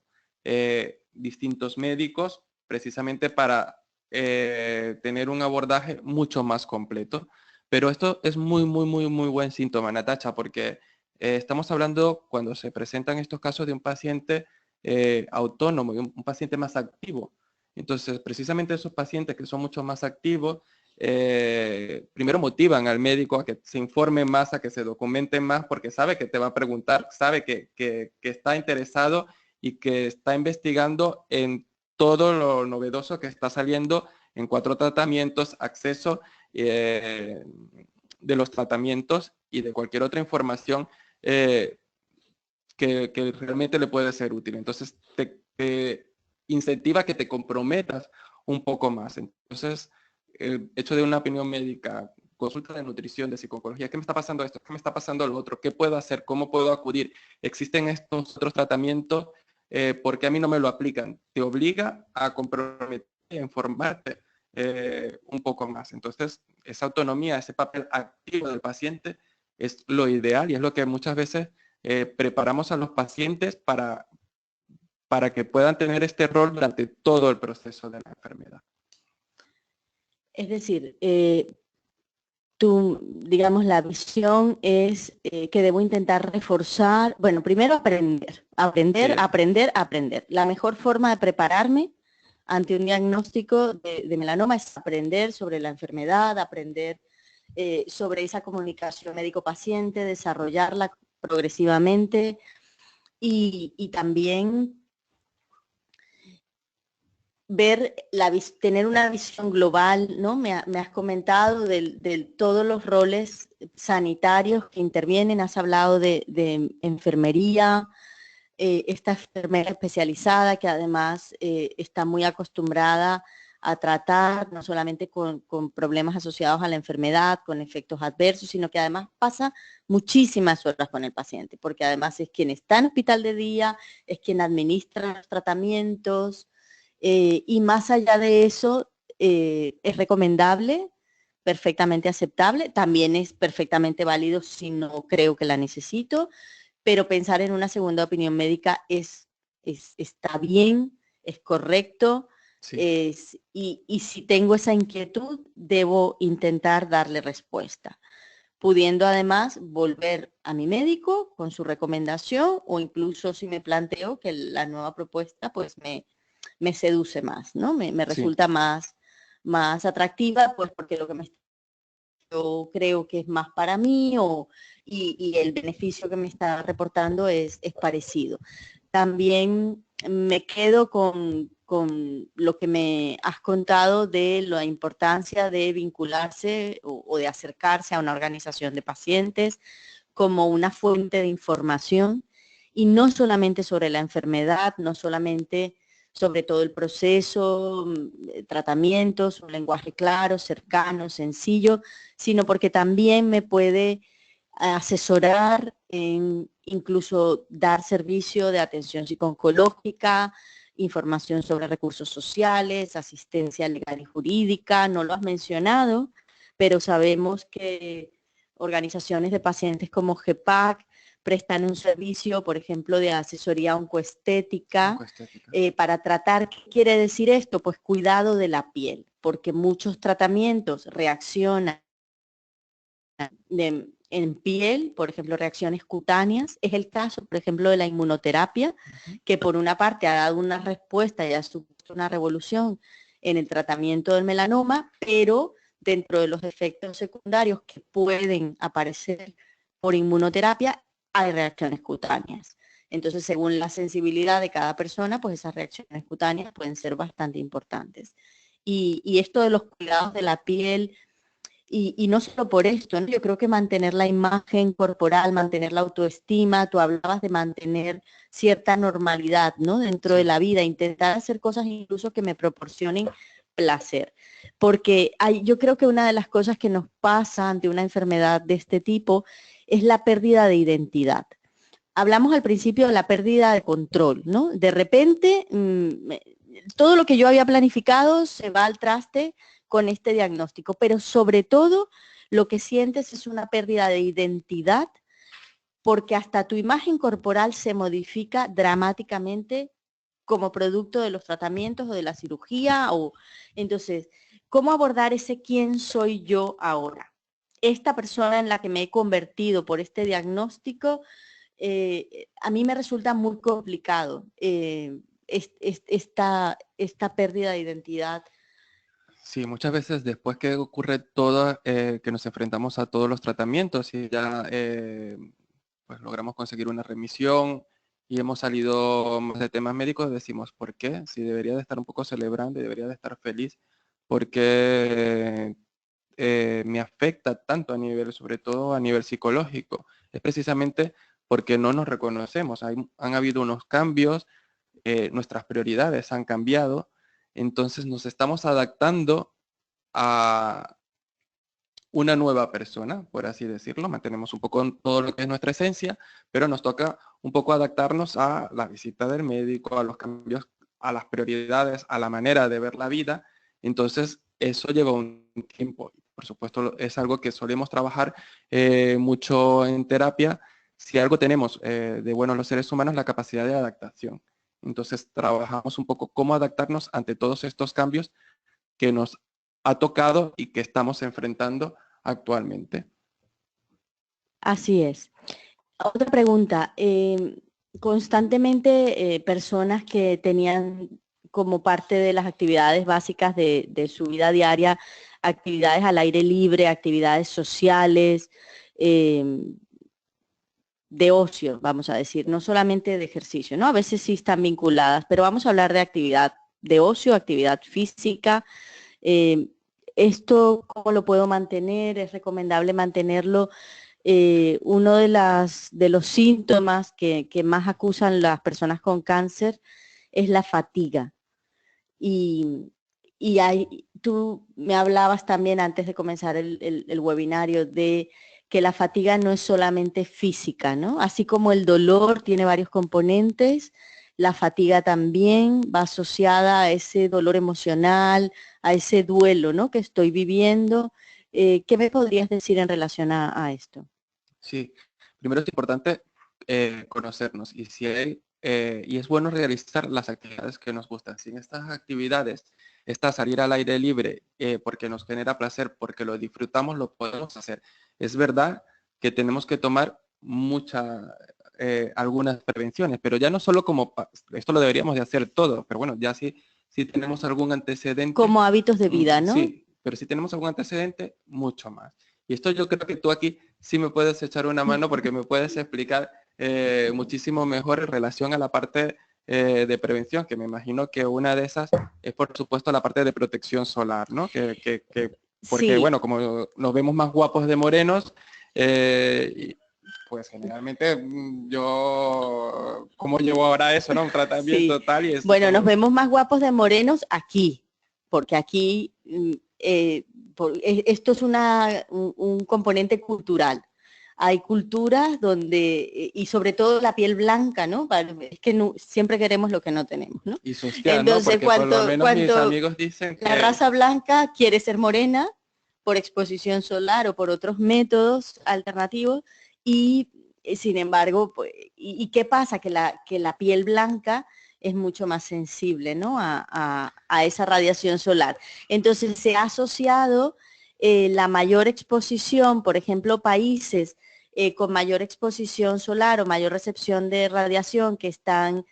Distintos médicos precisamente para tener un abordaje mucho más completo. Pero esto es muy buen síntoma, Natacha, porque estamos hablando cuando se presentan estos casos de un paciente autónomo, un paciente más activo. Entonces, precisamente esos pacientes que son mucho más activos, primero motivan al médico a que se informe más, a que se documente más, porque sabe que te va a preguntar, sabe que está interesado y que está investigando en todo lo novedoso que está saliendo en 4 tratamientos, acceso de los tratamientos y de cualquier otra información que realmente le puede ser útil. Entonces, te incentiva a que te comprometas un poco más. Entonces, el hecho de una opinión médica, consulta de nutrición, de psicología, ¿qué me está pasando esto? ¿Qué me está pasando lo otro? ¿Qué puedo hacer? ¿Cómo puedo acudir? ¿Existen estos otros tratamientos? ¿Por qué a mí no me lo aplican? Te obliga a comprometerte, a informarte un poco más. Entonces, esa autonomía, ese papel activo del paciente es lo ideal y es lo que muchas veces preparamos a los pacientes para que puedan tener este rol durante todo el proceso de la enfermedad. Es decir, digamos, la visión es que debo intentar reforzar, bueno, primero aprender. La mejor forma de prepararme ante un diagnóstico de melanoma es aprender sobre la enfermedad, aprender sobre esa comunicación médico-paciente, desarrollarla progresivamente y también tener una visión global, ¿no? Me has comentado de todos los roles sanitarios que intervienen, has hablado de enfermería, esta enfermera especializada que además está muy acostumbrada a tratar no solamente con problemas asociados a la enfermedad, con efectos adversos, sino que además pasa muchísimas horas con el paciente, porque además es quien está en hospital de día, es quien administra los tratamientos, y más allá de eso, es recomendable, perfectamente aceptable, también es perfectamente válido si no creo que la necesito, pero pensar en una segunda opinión médica está bien, es correcto, Sí. y si tengo esa inquietud, debo intentar darle respuesta, pudiendo además volver a mi médico con su recomendación o incluso si me planteo que la nueva propuesta pues me seduce más, ¿no? Me Sí. resulta más atractiva, pues porque lo que yo creo que es más para mí y el beneficio que me está reportando es parecido. También me quedo con lo que me has contado de la importancia de vincularse o de acercarse a una organización de pacientes como una fuente de información y no solamente sobre la enfermedad, no solamente sobre todo el proceso, tratamientos, un lenguaje claro, cercano, sencillo, sino porque también me puede asesorar en incluso dar servicio de atención psico-oncológica, información sobre recursos sociales, asistencia legal y jurídica, no lo has mencionado, pero sabemos que organizaciones de pacientes como GEPAC prestan un servicio, por ejemplo, de asesoría oncoestética, Oncoestética. para tratar, ¿qué quiere decir esto? Pues cuidado de la piel, porque muchos tratamientos reaccionan en piel, por ejemplo, reacciones cutáneas. Es el caso, por ejemplo, de la inmunoterapia, que por una parte ha dado una respuesta y ha supuesto una revolución en el tratamiento del melanoma, pero dentro de los efectos secundarios que pueden aparecer por inmunoterapia, hay reacciones cutáneas. Entonces, según la sensibilidad de cada persona, pues esas reacciones cutáneas pueden ser bastante importantes. Y esto de los cuidados de la piel, y no solo por esto, ¿no? Yo creo que mantener la imagen corporal, mantener la autoestima, tú hablabas de mantener cierta normalidad, ¿no? Dentro de la vida, intentar hacer cosas incluso que me proporcionen placer. Porque yo creo que una de las cosas que nos pasa ante una enfermedad de este tipo es la pérdida de identidad. Hablamos al principio de la pérdida de control, ¿no? De repente, todo lo que yo había planificado se va al traste con este diagnóstico, pero sobre todo lo que sientes es una pérdida de identidad porque hasta tu imagen corporal se modifica dramáticamente como producto de los tratamientos o de la cirugía. Entonces, ¿cómo abordar ese quién soy yo ahora? Esta persona en la que me he convertido por este diagnóstico, a mí me resulta muy complicado esta pérdida de identidad. Sí, muchas veces después que ocurre todo, que nos enfrentamos a todos los tratamientos y ya pues logramos conseguir una remisión y hemos salido más de temas médicos, decimos, ¿por qué? Si debería de estar un poco celebrando y debería de estar feliz, porque me afecta tanto a nivel, sobre todo a nivel psicológico. Es precisamente porque no nos reconocemos. Han habido unos cambios, nuestras prioridades han cambiado, entonces nos estamos adaptando a una nueva persona, por así decirlo. Mantenemos un poco todo lo que es nuestra esencia, pero nos toca un poco adaptarnos a la visita del médico, a los cambios, a las prioridades, a la manera de ver la vida. Entonces, eso lleva un tiempo. Por supuesto, es algo que solemos trabajar mucho en terapia. Si algo tenemos de bueno los seres humanos, la capacidad de adaptación. Entonces trabajamos un poco cómo adaptarnos ante todos estos cambios que nos ha tocado y que estamos enfrentando actualmente. Así es. Otra pregunta. Constantemente personas que tenían como parte de las actividades básicas de su vida diaria, actividades al aire libre, actividades sociales, de ocio, vamos a decir, no solamente de ejercicio, ¿no? A veces sí están vinculadas, pero vamos a hablar de actividad de ocio, actividad física. ¿Esto cómo lo puedo mantener? ¿Es recomendable mantenerlo? Uno de los síntomas que más acusan las personas con cáncer es la fatiga. Tú me hablabas también antes de comenzar el webinario de que la fatiga no es solamente física, ¿no? Así como el dolor tiene varios componentes, la fatiga también va asociada a ese dolor emocional, a ese duelo, ¿no? Que estoy viviendo. ¿Qué me podrías decir en relación a esto? Sí, primero es importante conocernos y es bueno realizar las actividades que nos gustan. Si en estas actividades está salir al aire libre porque nos genera placer, porque lo disfrutamos, lo podemos hacer. Es verdad que tenemos que tomar algunas prevenciones, pero ya no solo esto lo deberíamos de hacer todo, pero bueno, ya si tenemos algún antecedente. Como hábitos de vida, ¿no? Sí, pero si tenemos algún antecedente, mucho más. Y esto yo creo que tú aquí sí me puedes echar una mano porque me puedes explicar muchísimo mejor en relación a la parte de prevención, que me imagino que una de esas es por supuesto la parte de protección solar, ¿no? Porque Sí. bueno, como nos vemos más guapos de morenos, pues generalmente ¿cómo llevo ahora eso, no? Un tratamiento Sí. tal y eso. Bueno, nos vemos más guapos de morenos aquí, porque aquí esto es un componente cultural. Hay culturas donde, y sobre todo la piel blanca, ¿no? Es que siempre queremos lo que no tenemos, ¿no? Y social, ¿no? Entonces, Porque por lo menos mis cuando amigos dicen la que... raza blanca quiere ser morena por exposición solar o por otros métodos alternativos y sin embargo, pues, ¿y qué pasa? Que la piel blanca es mucho más sensible, ¿no? a esa radiación solar. Entonces se ha asociado la mayor exposición, por ejemplo, países con mayor exposición solar o mayor recepción de radiación que están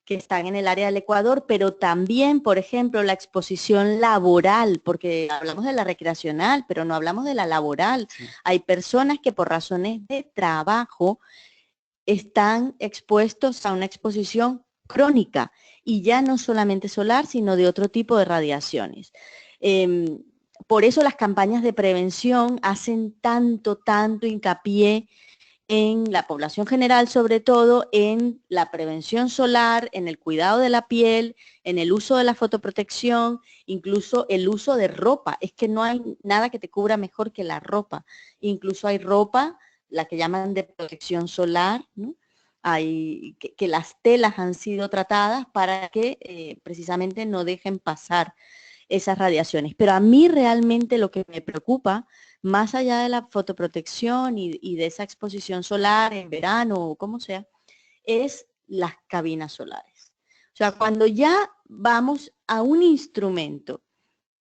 en el área del Ecuador, pero también, por ejemplo, la exposición laboral, porque hablamos de la recreacional, pero no hablamos de la laboral. Sí. Hay personas que por razones de trabajo están expuestos a una exposición crónica y ya no solamente solar, sino de otro tipo de radiaciones. Por eso las campañas de prevención hacen tanto hincapié en la población general, sobre todo en la prevención solar, en el cuidado de la piel, en el uso de la fotoprotección, incluso el uso de ropa. Es que no hay nada que te cubra mejor que la ropa. Incluso hay ropa, la que llaman de protección solar, ¿no? Hay que las telas han sido tratadas para que precisamente no dejen pasar esas radiaciones. Pero a mí realmente lo que me preocupa, más allá de la fotoprotección y de esa exposición solar en verano o como sea, es las cabinas solares. O sea, cuando ya vamos a un instrumento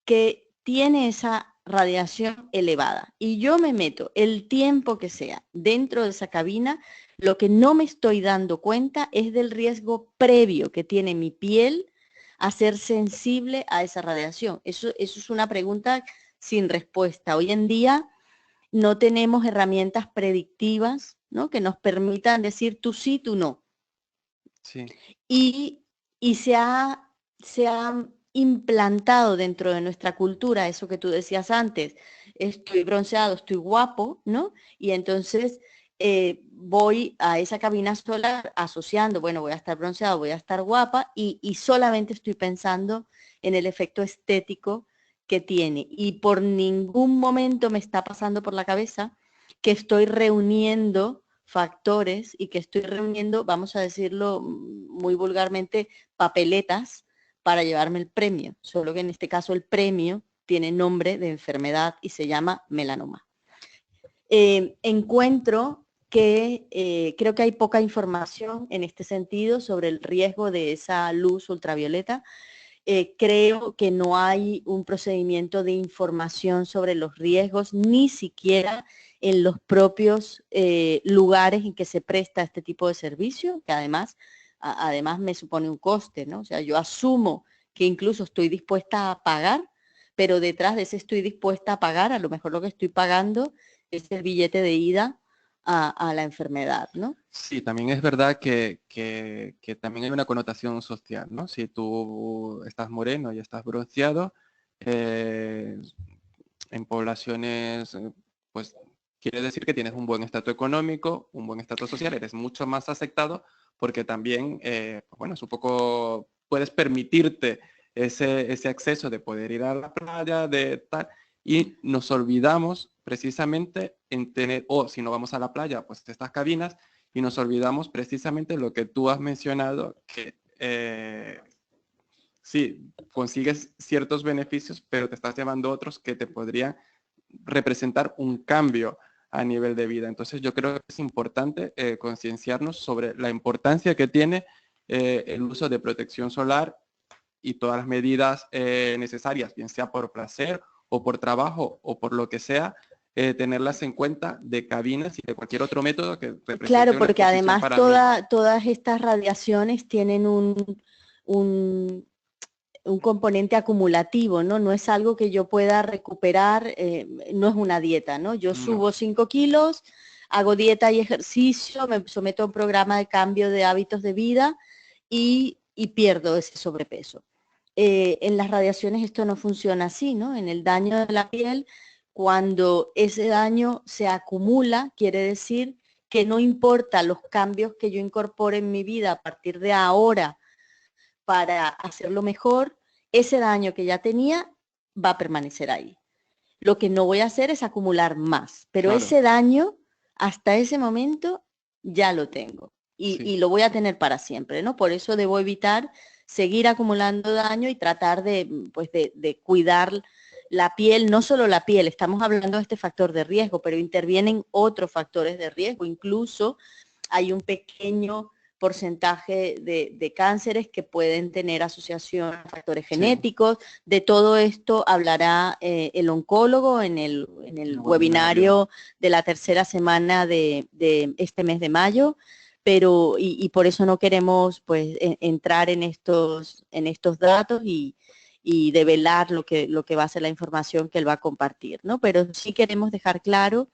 que tiene esa radiación elevada y yo me meto el tiempo que sea dentro de esa cabina, lo que no me estoy dando cuenta es del riesgo previo que tiene mi piel a ser sensible a esa radiación. Eso es una pregunta sin respuesta. Hoy en día no tenemos herramientas predictivas, ¿no? Que nos permitan decir tú sí, tú no. Sí. Y se ha implantado dentro de nuestra cultura eso que tú decías antes, estoy bronceado, estoy guapo, ¿no? Y entonces voy a esa cabina solar asociando, bueno, voy a estar bronceado, voy a estar guapa y solamente estoy pensando en el efecto estético que tiene. Y por ningún momento me está pasando por la cabeza que estoy reuniendo factores y que estoy reuniendo, vamos a decirlo muy vulgarmente, papeletas para llevarme el premio, solo que en este caso el premio tiene nombre de enfermedad y se llama melanoma. Encuentro que creo que hay poca información en este sentido sobre el riesgo de esa luz ultravioleta. Creo que no hay un procedimiento de información sobre los riesgos, ni siquiera en los propios lugares en que se presta este tipo de servicio, que además me supone un coste, ¿no? O sea, yo asumo que incluso estoy dispuesta a pagar, pero detrás de ese estoy dispuesta a pagar, a lo mejor lo que estoy pagando es el billete de ida a la enfermedad, ¿no? Sí, también es verdad que también hay una connotación social, ¿no? Si tú estás moreno y estás bronceado, eh, en poblaciones, pues quiere decir que tienes un buen estatus económico, un buen estatus social, eres mucho más aceptado porque también, pues bueno, es un poco, puedes permitirte ese acceso de poder ir a la playa, de tal, y nos olvidamos precisamente en tener, o si no vamos a la playa, pues estas cabinas, y nos olvidamos precisamente lo que tú has mencionado, que sí, consigues ciertos beneficios, pero te estás llevando otros que te podrían representar un cambio a nivel de vida. Entonces yo creo que es importante concienciarnos sobre la importancia que tiene el uso de protección solar y todas las medidas necesarias, bien sea por placer o por trabajo o por lo que sea, tenerlas en cuenta de cabinas y de cualquier otro método que represente Claro, una porque exposición además para mí. todas estas radiaciones tienen un, un componente acumulativo, ¿no? No es algo que yo pueda recuperar, no es una dieta, ¿no? Yo No, subo 5 kilos, hago dieta y ejercicio, me someto a un programa de cambio de hábitos de vida y pierdo ese sobrepeso. En las radiaciones esto no funciona así, ¿no? En el daño de la piel, cuando ese daño se acumula, quiere decir que no importa los cambios que yo incorpore en mi vida a partir de ahora para hacerlo mejor, ese daño que ya tenía va a permanecer ahí. Lo que no voy a hacer es acumular más, pero claro, ese daño hasta ese momento ya lo tengo sí. y lo voy a tener para siempre, ¿no? Por eso debo evitar seguir acumulando daño y tratar pues de cuidar la piel, no solo la piel, estamos hablando de este factor de riesgo, pero intervienen otros factores de riesgo, incluso hay un pequeño porcentaje de cánceres que pueden tener asociación a factores Sí, genéticos. De todo esto hablará el oncólogo en el el webinario. webinario de la tercera semana de este mes de mayo, pero y por eso no queremos pues entrar en estos datos y develar lo que va a ser la información que él va a compartir, ¿no? Pero sí queremos dejar claro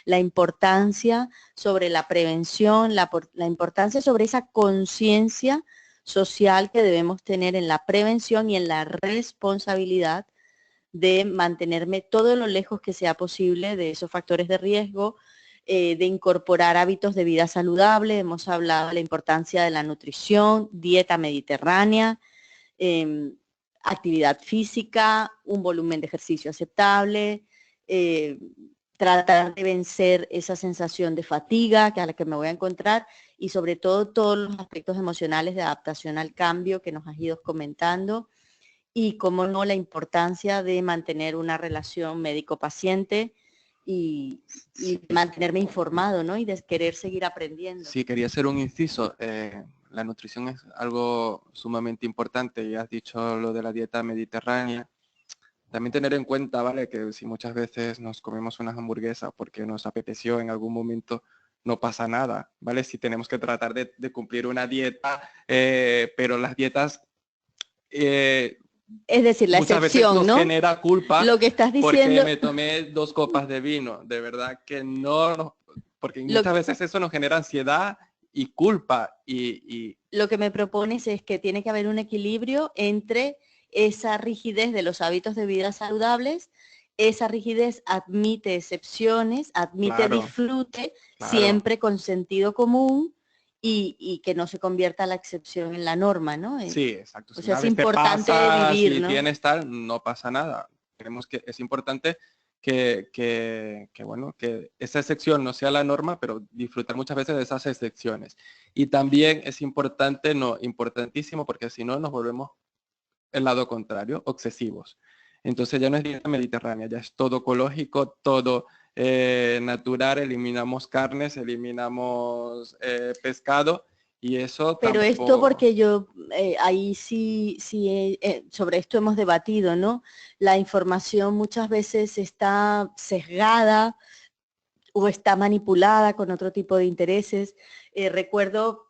la importancia sobre la prevención, la importancia sobre esa conciencia social que debemos tener en la prevención y en la responsabilidad de mantenerme todo lo lejos que sea posible de esos factores de riesgo, de incorporar hábitos de vida saludable. Hemos hablado de la importancia de la nutrición, dieta mediterránea, eh, actividad física, un volumen de ejercicio aceptable, eh, tratar de vencer esa sensación de fatiga que a la que me voy a encontrar y sobre todo todos los aspectos emocionales de adaptación al cambio que nos has ido comentando y, cómo no, la importancia de mantener una relación médico-paciente y mantenerme informado, ¿no? Y de querer seguir aprendiendo. Sí, quería hacer un inciso. La nutrición es algo sumamente importante. Ya has dicho lo de la dieta mediterránea. También tener en cuenta, ¿vale? Que si muchas veces nos comemos unas hamburguesas porque nos apeteció en algún momento, no pasa nada, ¿vale? Si tenemos que tratar de cumplir una dieta, pero las dietas Es decir, la muchas veces excepción, nos ¿no? genera culpa Lo que estás porque diciendo, me tomé 2 copas de vino. De verdad que no, porque lo, muchas veces eso nos genera ansiedad y culpa y lo que me propones es que tiene que haber un equilibrio entre esa rigidez de los hábitos de vida saludables, esa rigidez admite excepciones, admite claro, disfrute, claro. siempre con sentido común y que no se convierta la excepción en la norma, ¿no? Sí, exacto. O Si sea, una es vez te importante pasa, vivir, si ¿no? tienes tal, no pasa nada. Creemos que es importante bueno, que esa excepción no sea la norma, pero disfrutar muchas veces de esas excepciones. Y también es importante, no, importantísimo, porque si no nos volvemos el lado contrario, obsesivos. Entonces ya no es dieta mediterránea, ya es todo ecológico, todo natural, eliminamos carnes, eliminamos pescado, y eso Pero esto tampoco... porque yo, ahí sí, sobre esto hemos debatido, ¿no? La información muchas veces está sesgada o está manipulada con otro tipo de intereses. Recuerdo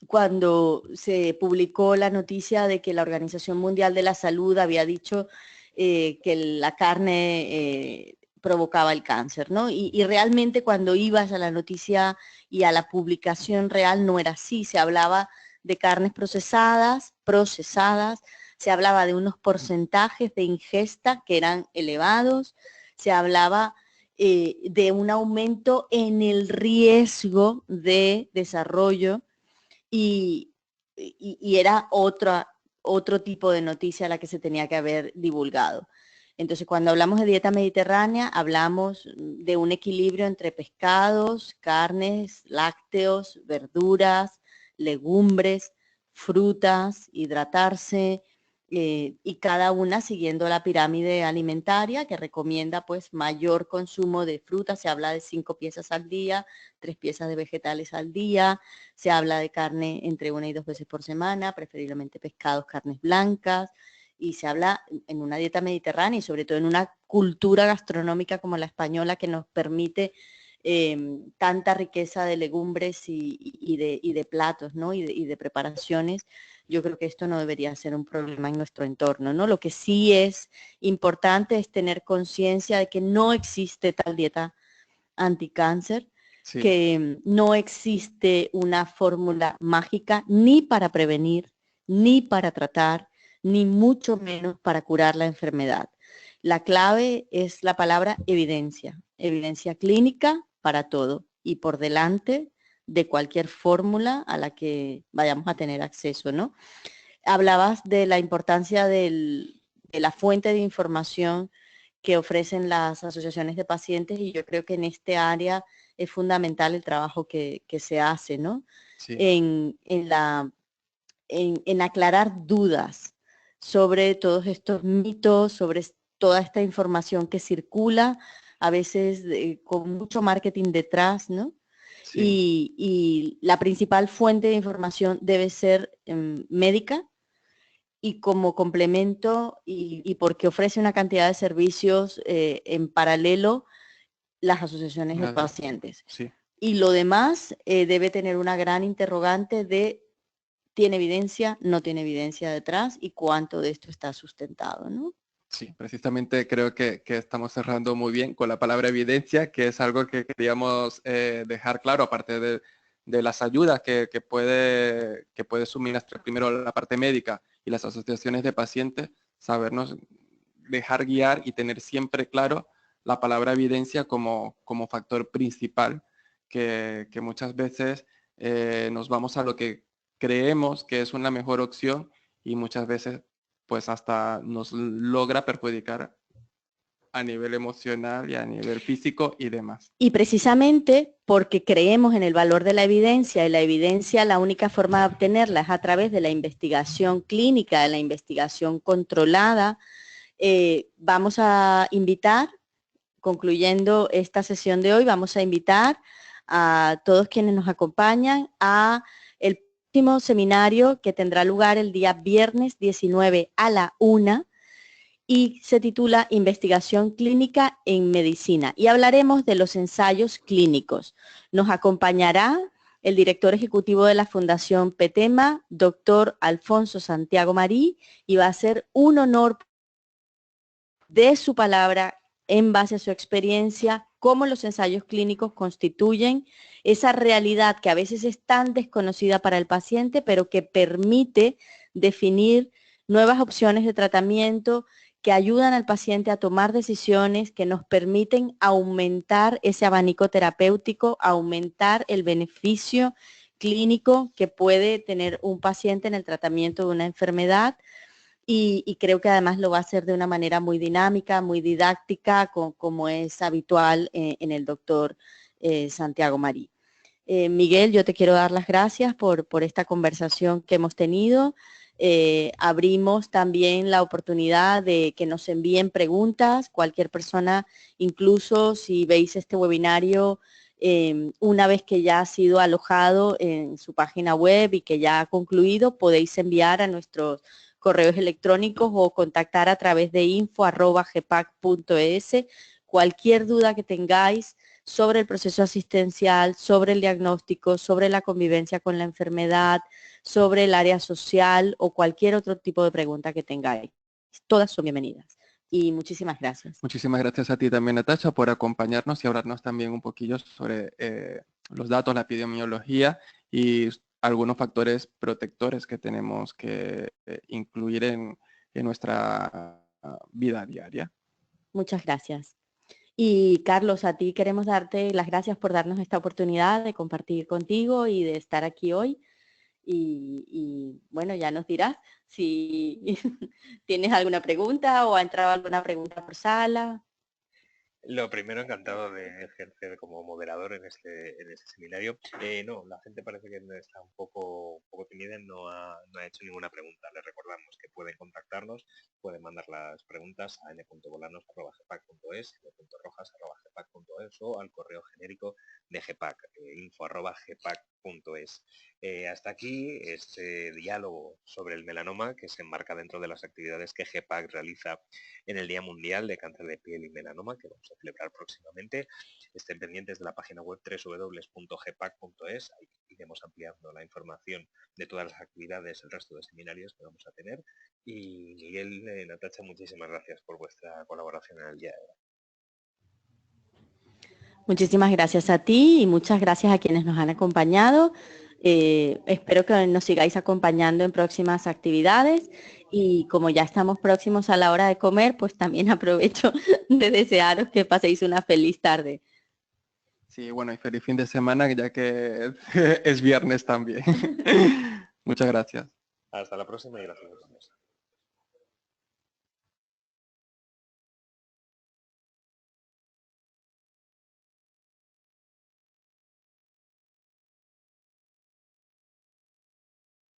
cuando se publicó la noticia de que la Organización Mundial de la Salud había dicho que la carne provocaba el cáncer, ¿no? Y realmente cuando ibas a la noticia y a la publicación real no era así, se hablaba de carnes procesadas, se hablaba de unos porcentajes de ingesta que eran elevados, se hablaba de un aumento en el riesgo de desarrollo y era otro tipo de noticia la que se tenía que haber divulgado. Entonces, cuando hablamos de dieta mediterránea, hablamos de un equilibrio entre pescados, carnes, lácteos, verduras, legumbres, frutas, hidratarse, y cada una siguiendo la pirámide alimentaria que recomienda pues mayor consumo de frutas. Se habla de 5 piezas al día, 3 piezas de vegetales al día, se habla de carne entre 1 y 2 veces por semana, preferiblemente pescados, carnes blancas, y se habla en una dieta mediterránea y sobre todo en una cultura gastronómica como la española que nos permite tanta riqueza de legumbres y de platos, ¿no? y de preparaciones. Yo creo que esto no debería ser un problema en nuestro entorno, ¿no? Lo que sí es importante es tener conciencia de que no existe tal dieta anticáncer, Sí, que no existe una fórmula mágica ni para prevenir, ni para tratar, ni mucho menos para curar la enfermedad. La clave es la palabra evidencia, evidencia clínica para todo y por delante de cualquier fórmula a la que vayamos a tener acceso, ¿no? Hablabas de la importancia de la fuente de información que ofrecen las asociaciones de pacientes y yo creo que en este área es fundamental el trabajo que se hace, ¿no? sí. En aclarar dudas sobre todos estos mitos, sobre toda esta información que circula, a veces con mucho marketing detrás, ¿no? Sí, Y la principal fuente de información debe ser médica y como complemento y porque ofrece una cantidad de servicios en paralelo las asociaciones de nada, pacientes. sí. Y lo demás debe tener una gran interrogante de ¿tiene evidencia, no tiene evidencia detrás y cuánto de esto está sustentado, ¿no? Sí, precisamente creo que estamos cerrando muy bien con la palabra evidencia, que es algo que queríamos dejar claro, aparte de las ayudas que puede suministrar primero la parte médica y las asociaciones de pacientes, sabernos dejar guiar y tener siempre claro la palabra evidencia como factor principal, que muchas veces nos vamos a lo que creemos que es una mejor opción y muchas veces pues hasta nos logra perjudicar a nivel emocional y a nivel físico y demás. Y precisamente porque creemos en el valor de la evidencia y la evidencia la única forma de obtenerla es a través de la investigación clínica, de la investigación controlada, vamos a invitar, concluyendo esta sesión de hoy, vamos a invitar a todos quienes nos acompañan a el próximo seminario que tendrá lugar el día viernes 19 a la 1 y se titula Investigación Clínica en Medicina y hablaremos de los ensayos clínicos. Nos acompañará el director ejecutivo de la Fundación PETEMA, doctor Alfonso Santiago Marí, y va a ser un honor de su palabra en base a su experiencia, cómo los ensayos clínicos constituyen esa realidad que a veces es tan desconocida para el paciente, pero que permite definir nuevas opciones de tratamiento que ayudan al paciente a tomar decisiones, que nos permiten aumentar ese abanico terapéutico, aumentar el beneficio clínico que puede tener un paciente en el tratamiento de una enfermedad. Y creo que además lo va a hacer de una manera muy dinámica, muy didáctica, como es habitual en el doctor Santiago Marí. Miguel, yo te quiero dar las gracias por esta conversación que hemos tenido. abrimos también la oportunidad de que nos envíen preguntas, cualquier persona, incluso si veis este webinario una vez que ya ha sido alojado en su página web y que ya ha concluido, podéis enviar a nuestros correos electrónicos o contactar a través de info@gpac.es cualquier duda que tengáis sobre el proceso asistencial, sobre el diagnóstico, sobre la convivencia con la enfermedad, sobre el área social o cualquier otro tipo de pregunta que tengáis. Todas son bienvenidas. Y muchísimas gracias. Muchísimas gracias a ti también, Natasha, por acompañarnos y hablarnos también un poquillo sobre los datos, la epidemiología y algunos factores protectores que tenemos que incluir en nuestra vida diaria. Muchas gracias. Y Carlos, a ti queremos darte las gracias por darnos esta oportunidad de compartir contigo y de estar aquí hoy. Y bueno, ya nos dirás si tienes alguna pregunta o ha entrado alguna pregunta por sala. Lo primero, encantado de ejercer como moderador en este seminario. No, la gente parece que está un poco tímida, no ha hecho ninguna pregunta. Les recordamos que pueden contactarnos, pueden mandar las preguntas a n.bolanos@gpac.es, n.rojas@gpac.es o al correo genérico de GPAC, info@gpac.es. Hasta aquí este diálogo sobre el melanoma que se enmarca dentro de las actividades que GPAC realiza en el Día Mundial de Cáncer de Piel y Melanoma, que vamos a celebrar próximamente. Estén pendientes de la página web www.gpac.es, ahí iremos ampliando la información de todas las actividades, el resto de seminarios que vamos a tener. Y Miguel, Natasha, muchísimas gracias por vuestra colaboración en el día de hoy. Muchísimas gracias a ti y muchas gracias a quienes nos han acompañado. Espero que nos sigáis acompañando en próximas actividades y como ya estamos próximos a la hora de comer, pues también aprovecho de desearos que paséis una feliz tarde. Sí, bueno, y feliz fin de semana, ya que es viernes también. Muchas gracias. Hasta la próxima y gracias a todos.